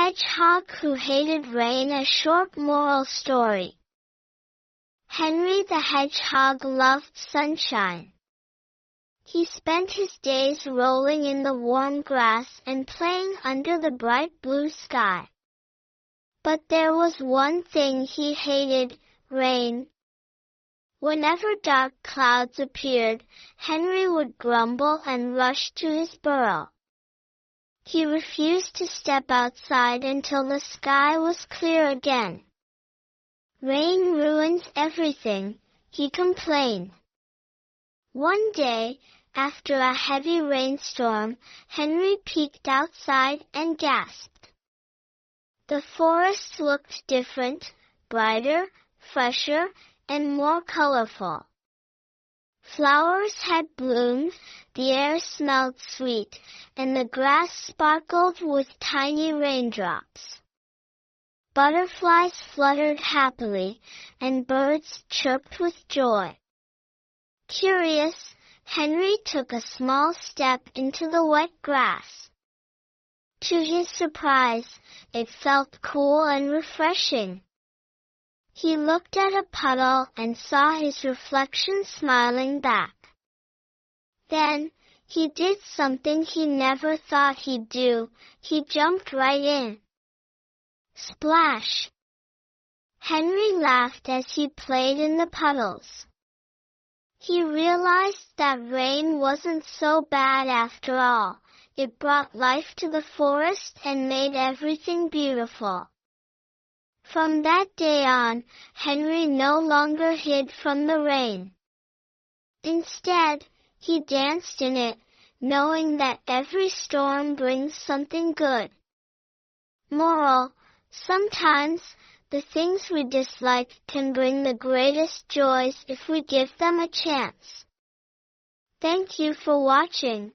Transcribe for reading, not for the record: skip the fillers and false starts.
Hedgehog Who Hated Rain. A short moral story. Henry the Hedgehog loved sunshine. He spent his days rolling in the warm grass and playing under the bright blue sky. But there was one thing he hated: rain. Whenever dark clouds appeared, Henry would grumble and rush to his burrow. He refused to step outside until the sky was clear again. "Rain ruins everything," he complained. One day, after a heavy rainstorm, Henry peeked outside and gasped. The forest looked different, brighter, fresher, and more colorful. Flowers had bloomed, the air smelled sweet, and the grass sparkled with tiny raindrops. Butterflies fluttered happily, and birds chirped with joy. Curious, Henry took a small step into the wet grass. To his surprise, it felt cool and refreshing. He looked at a puddle and saw his reflection smiling back. Then, he did something he never thought he'd do. He jumped right in. Splash! Henry laughed as he played in the puddles. He realized that rain wasn't so bad after all. It brought life to the forest and made everything beautiful. From that day on, Henry no longer hid from the rain. Instead, he danced in it, knowing that every storm brings something good. Moral: sometimes, the things we dislike can bring the greatest joys if we give them a chance. Thank you for watching.